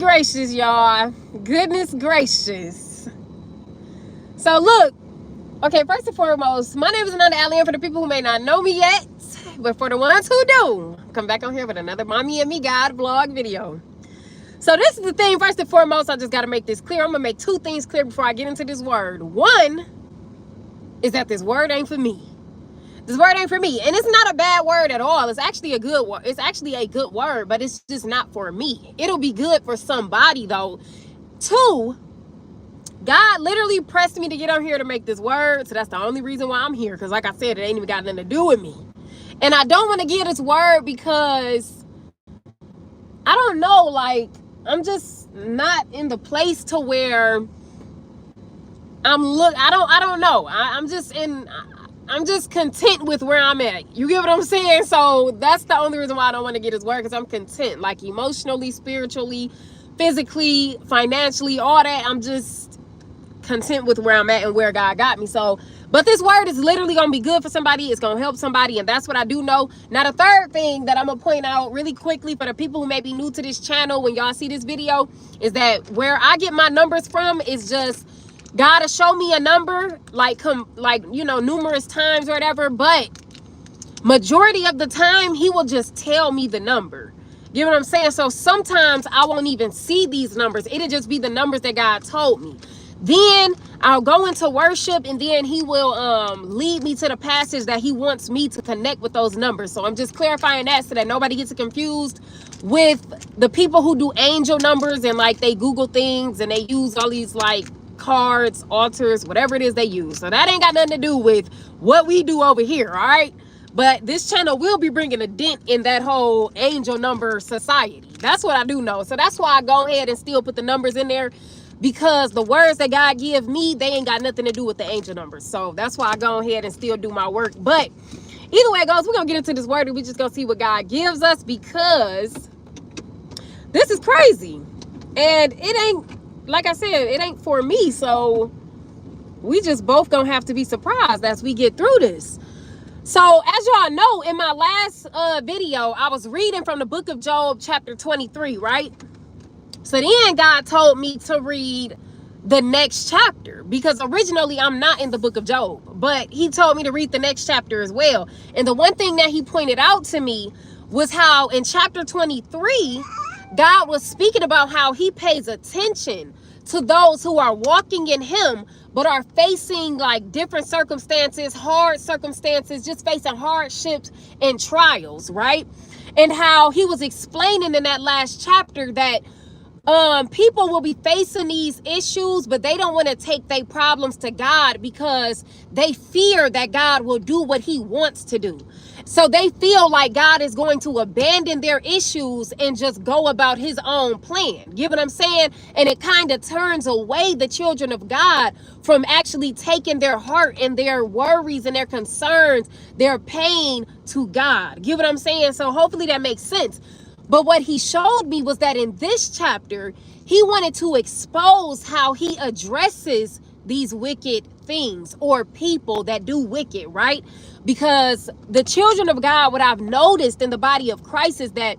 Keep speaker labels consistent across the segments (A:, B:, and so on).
A: Gracious, y'all. Goodness gracious. So look, okay, first and foremost, my name is Ananda Allen. For the people who may not know me yet, but for the ones who do, come back on here with another Mommy and Me God vlog video. So this is the thing, first and foremost, I just got to make this clear. I'm going to make two things clear before I get into this word. One is that this word ain't for me. This word ain't for me. And it's not a bad word at all. It's actually a good word. It's actually a good word, but it's just not for me. It'll be good for somebody though. Two, God literally pressed me to get on here to make this word. So that's the only reason why I'm here. Because like I said, it ain't even got nothing to do with me. And I don't want to give this word because I don't know, like, I'm just not in the place to where I don't know. I'm just content with where I'm at. You get what I'm saying? So that's the only reason why I don't want to get his word, because I'm content, like emotionally, spiritually, physically, financially, all that. I'm just content with where I'm at and where God got me. So, but this word is literally going to be good for somebody. It's going to help somebody. And that's what I do know. Now, the third thing that I'm going to point out really quickly for the people who may be new to this channel when y'all see this video is that where I get my numbers from is just God will show me a number like you know, numerous times or whatever, but majority of the time he will just tell me the number. You know what I'm saying? So sometimes I won't even see these numbers. It'll just be the numbers that God told me. Then I'll go into worship and then he will lead me to the passage that he wants me to connect with those numbers. So I'm just clarifying that so that nobody gets confused with the people who do angel numbers and like they Google things and they use all these like cards, altars, whatever it is they use. So that ain't got nothing to do with what we do over here, all right? But this channel will be bringing a dent in that whole angel number society. That's what I do know. So that's why I go ahead and still put the numbers in there, because the words that God give me, they ain't got nothing to do with the angel numbers. So that's why I go ahead and still do my work. But either way it goes, we're going to get into this word and we just going to see what God gives us, because this is crazy. And it ain't, like I said, it ain't for me. So we just both going to have to be surprised as we get through this. So as y'all know, in my last video, I was reading from the book of Job, chapter 23, right? So then God told me to read the next chapter, because originally I'm not in the book of Job, but he told me to read the next chapter as well. And the one thing that he pointed out to me was how in chapter 23, God was speaking about how he pays attention to those who are walking in him, but are facing like different circumstances, hard circumstances, just facing hardships and trials, right? And how he was explaining in that last chapter that people will be facing these issues, but they don't want to take their problems to God because they fear that God will do what he wants to do. So they feel like God is going to abandon their issues and just go about his own plan. You get what I'm saying? And it kind of turns away the children of God from actually taking their heart and their worries and their concerns, their pain to God. You get what I'm saying? So hopefully that makes sense. But what he showed me was that in this chapter, he wanted to expose how he addresses these wicked things or people that do wicked, right? Because the children of God, what I've noticed in the body of Christ is that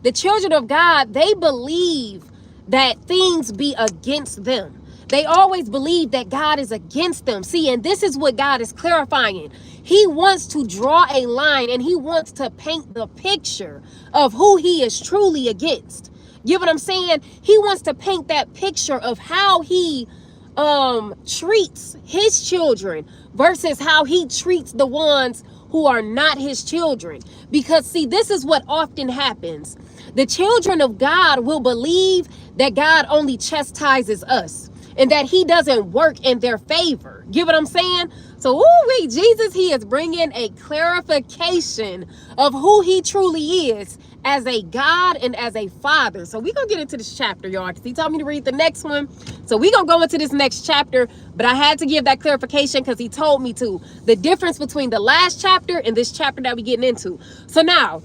A: the children of God, they believe that things be against them. They always believe that God is against them. See, and this is what God is clarifying. He wants to draw a line and he wants to paint the picture of who he is truly against. You know what I'm saying? He wants to paint that picture of how he treats his children versus how he treats the ones who are not his children. Because see, this is what often happens. The children of God will believe that God only chastises us and that he doesn't work in their favor. Get what I'm saying? So, ooh, Jesus, he is bringing a clarification of who he truly is as a God and as a father. So we're going to get into this chapter, y'all, because he told me to read the next one. So we're going to go into this next chapter, but I had to give that clarification because he told me to. The difference between the last chapter and this chapter that we're getting into. So now,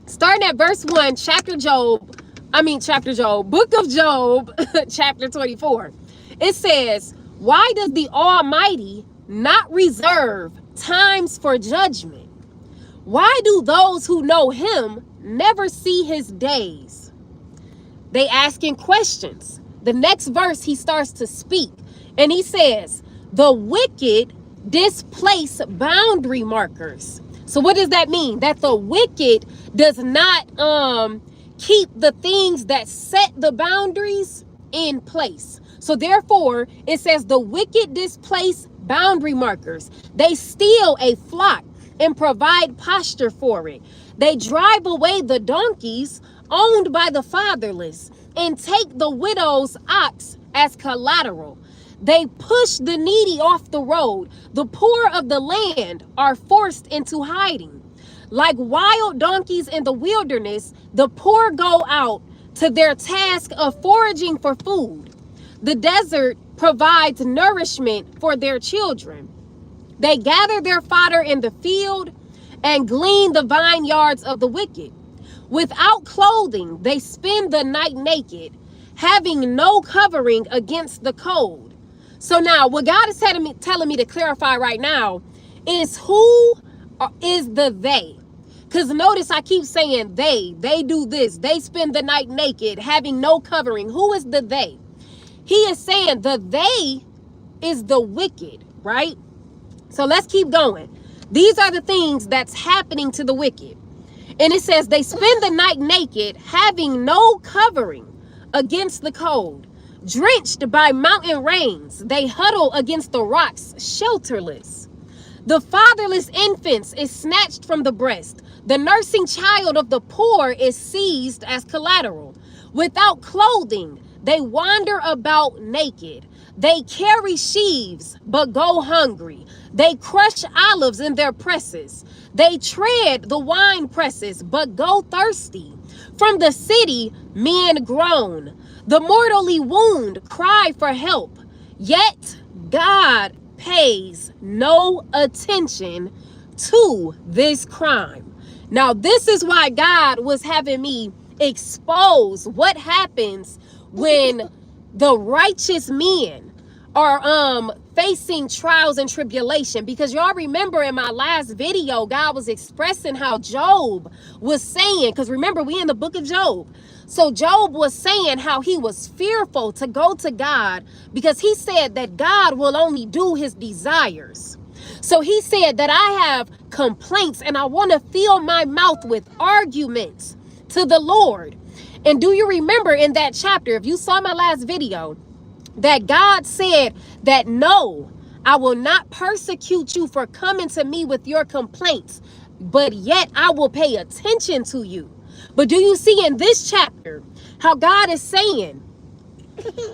A: starting at verse 1, book of Job, chapter 24. It says, why does the Almighty not reserve times for judgment? Why do those who know him never see his days? They asking questions. The next verse, he starts to speak. And he says, the wicked displace boundary markers. So what does that mean? That the wicked does not keep the things that set the boundaries in place. So therefore, it says the wicked displace boundary markers. They steal a flock and provide pasture for it. They drive away the donkeys owned by the fatherless and take the widow's ox as collateral. They push the needy off the road. The poor of the land are forced into hiding. Like wild donkeys in the wilderness, the poor go out to their task of foraging for food. The desert provides nourishment for their children. They gather their fodder in the field and glean the vineyards of the wicked. Without clothing, they spend the night naked, having no covering against the cold. So now what God is telling me to clarify right now is who is the they. Because notice I keep saying they do this. They spend the night naked, having no covering. Who is the they? He is saying the they is the wicked, right? So let's keep going. These are the things that's happening to the wicked. And it says they spend the night naked, having no covering against the cold. Drenched by mountain rains, they huddle against the rocks, shelterless. The fatherless infants is snatched from the breast. The nursing child of the poor is seized as collateral. Without clothing, they wander about naked. They carry sheaves, but go hungry. They crush olives in their presses. They tread the wine presses, but go thirsty. From the city, men groan. The mortally wound cry for help. Yet God pays no attention to this crime. Now, this is why God was having me expose what happens when the righteous men are facing trials and tribulation. Because y'all remember in my last video, God was expressing how Job was saying, because remember, we in the book of Job. So Job was saying how he was fearful to go to God because he said that God will only do his desires. So he said that I have complaints and I want to fill my mouth with arguments to the Lord. And do you remember in that chapter, if you saw my last video, that God said that no, I will not persecute you for coming to me with your complaints, but yet I will pay attention to you. But do you see in this chapter how God is saying,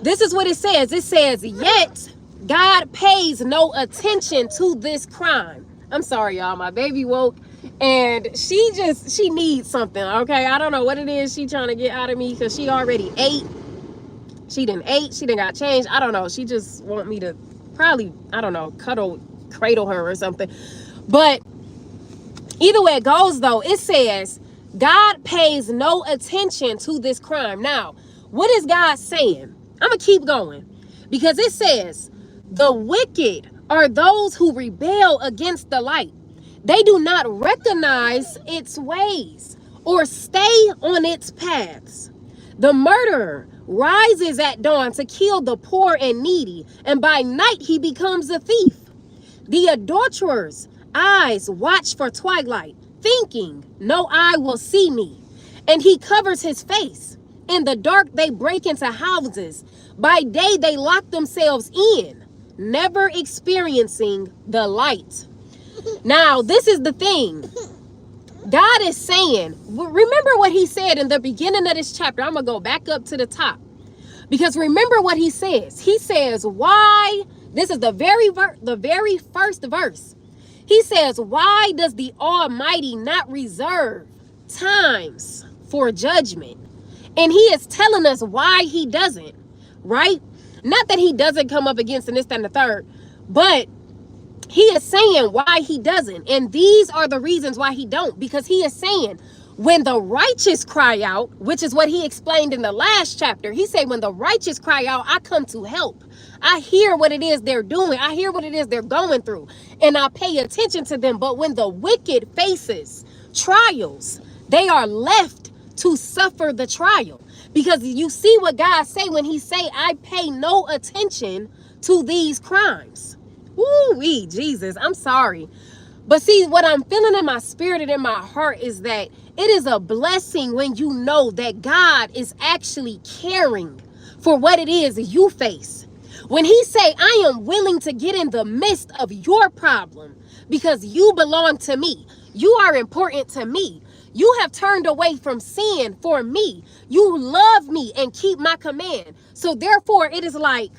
A: this is what it says. It says, yet God pays no attention to this crime. I'm sorry, y'all. My baby woke and she needs something. Okay. I don't know what it is she trying to get out of me because she already ate. She didn't ate. She didn't got changed. I don't know. She just want me to probably, I don't know, cradle her or something. But either way it goes though, it says, God pays no attention to this crime. Now, what is God saying? I'm going to keep going because it says the wicked are those who rebel against the light. They do not recognize its ways or stay on its paths. The murderer rises at dawn to kill the poor and needy, and by night he becomes a thief. The adulterer's eyes watch for twilight, thinking, no eye will see me. And he covers his face. In the dark, they break into houses. By day, they lock themselves in, never experiencing the light. Now, this is the thing. God is saying, remember what he said in the beginning of this chapter. I'm going to go back up to the top. Because remember what he says. He says, why? This is the very first verse. He says, why does the Almighty not reserve times for judgment? And he is telling us why he doesn't, right? Not that he doesn't come up against this, that, and the third, but he is saying why he doesn't. And these are the reasons why he don't. Because he is saying, when the righteous cry out, which is what he explained in the last chapter, he said, when the righteous cry out, I come to help. I hear what it is they're doing. I hear what it is they're going through. And I pay attention to them. But when the wicked faces trials, they are left to suffer the trial. Because you see what God say when he say, I pay no attention to these crimes. Woo-wee, Jesus, I'm sorry. But see, what I'm feeling in my spirit and in my heart is that it is a blessing when you know that God is actually caring for what it is you face. When he say, I am willing to get in the midst of your problem because you belong to me. You are important to me. You have turned away from sin for me. You love me and keep my command. So therefore, it is like,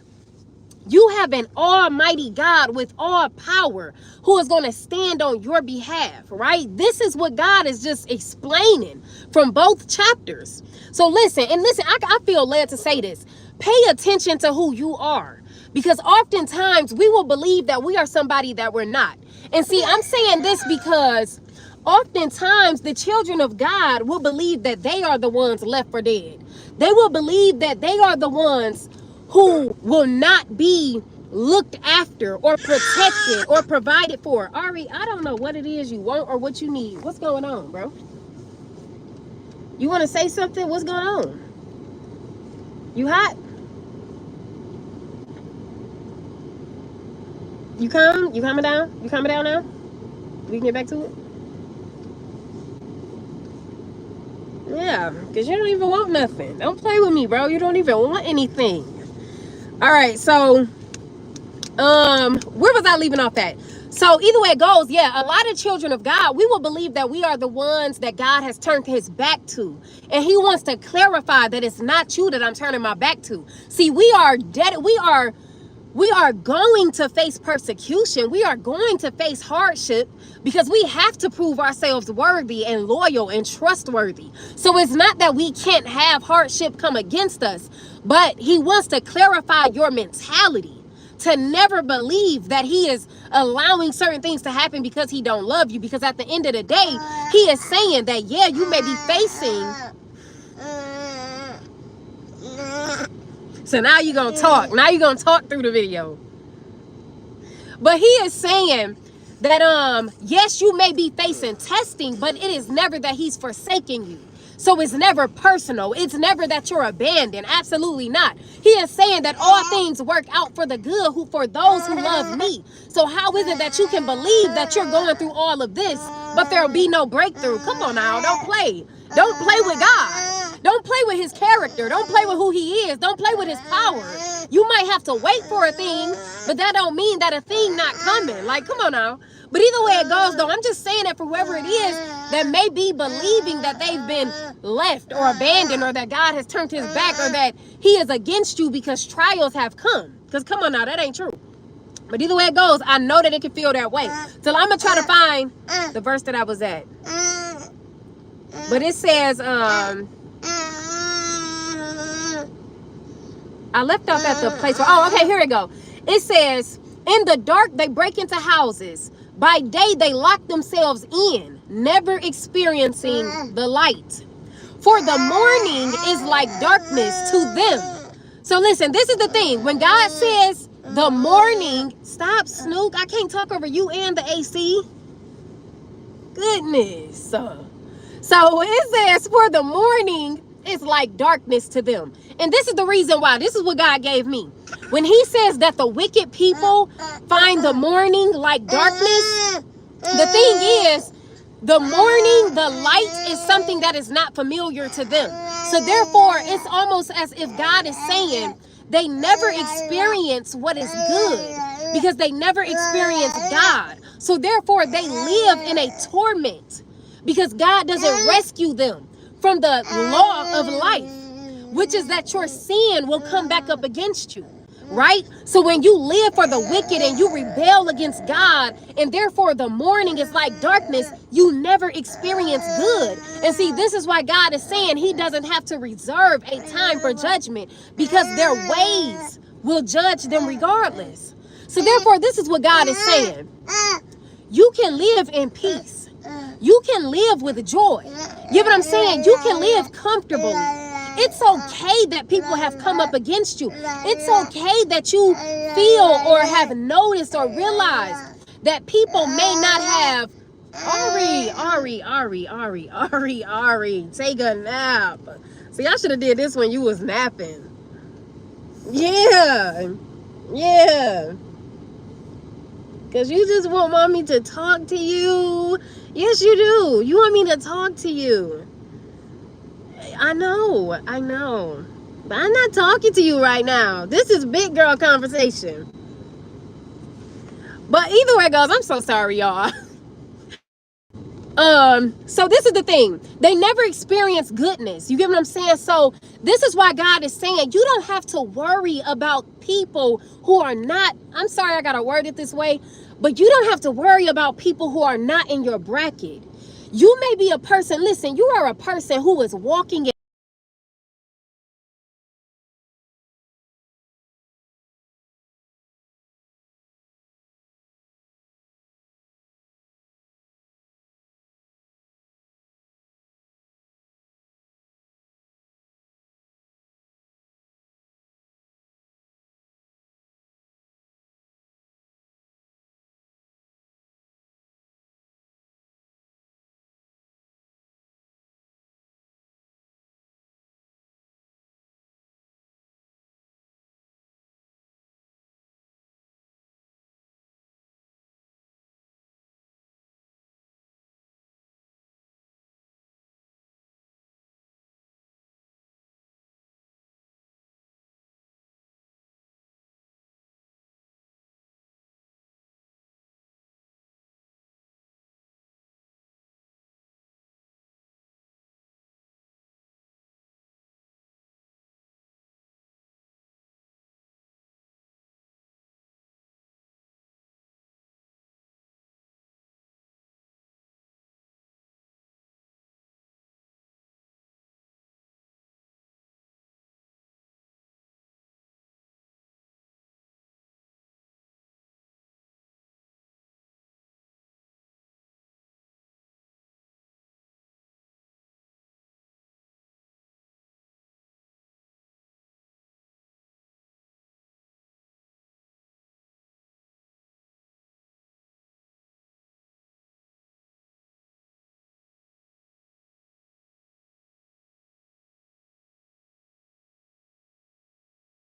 A: you have an almighty God with all power who is going to stand on your behalf, right? This is what God is just explaining from both chapters. So listen, I feel led to say this. Pay attention to who you are, because oftentimes we will believe that we are somebody that we're not. And see, I'm saying this because oftentimes the children of God will believe that they are the ones left for dead. They will believe that they are the ones who will not be looked after or protected or provided for. Ari, I don't know what it is you want or what you need. What's going on, bro? You want to say something? What's going on? You hot? You come? You coming down? You coming down now? We can get back to it? Yeah, because you don't even want nothing. Don't play with me, bro. You don't even want anything. All right, so where was I leaving off at? So either way it goes, yeah, a lot of children of God, we will believe that we are the ones that God has turned his back to. And he wants to clarify that it's not you that I'm turning my back to. See, we are going to face persecution. We are going to face hardship because we have to prove ourselves worthy and loyal and trustworthy. So it's not that we can't have hardship come against us, but he wants to clarify your mentality to never believe that he is allowing certain things to happen because he don't love you. Because at the end of the day, he is saying that, yeah, you may be facing. So now you're going to talk. Now you're going to talk through the video. But he is saying that, yes, you may be facing testing, but it is never that he's forsaking you. So it's never personal. It's never that you're abandoned. Absolutely not. He is saying that all things work out for the good for those who love me. So how is it that you can believe that you're going through all of this, but there'll be no breakthrough? Come on now, don't play. Don't play with God. Don't play with his character. Don't play with who he is. Don't play with his power. You might have to wait for a thing, but that don't mean that a thing not coming. Like, come on now. But either way it goes, though, I'm just saying that for whoever it is that may be believing that they've been left or abandoned, or that God has turned his back, or that he is against you because trials have come. Because come on now, that ain't true. But either way it goes, I know that it can feel that way. So I'm going to try to find the verse that I was at. But it says, I left off at the place where, oh, okay, here we go. It says, in the dark, they break into houses. By day, they lock themselves in, never experiencing the light. For the morning is like darkness to them. So listen, this is the thing. When God says the morning, stop, Snook. I can't talk over you and the AC. Goodness. So it says for the morning is like darkness to them. And this is the reason why. This is what God gave me. When he says that the wicked people find the morning like darkness, the thing is, the morning, the light is something that is not familiar to them. So therefore, it's almost as if God is saying they never experience what is good because they never experience God. So therefore, they live in a torment because God doesn't rescue them from the law of life, which is that your sin will come back up against you. Right? So when you live for the wicked and you rebel against God, and therefore the morning is like darkness, you never experience good. And see, this is why God is saying he doesn't have to reserve a time for judgment, because their ways will judge them regardless. So therefore, this is what God is saying. You can live in peace. You can live with joy. You know what I'm saying? You can live comfortably. It's okay that people have come up against you. It's okay that you feel or have noticed or realized that people may not have. Ari, take a nap. So y'all should have did this when you was napping. Yeah. Yeah. Because you just want mommy to talk to you. Yes, you do. You want me to talk to you. I know. I know. But I'm not talking to you right now. This is big girl conversation. But either way it goes, I'm so sorry, y'all. So this is the thing. They never experience goodness. You get what I'm saying? So this is why God is saying you don't have to worry about people who are not, I'm sorry I gotta word it this way, but you don't have to worry about people who are not in your bracket. You may be a person, listen, you are a person who is walking in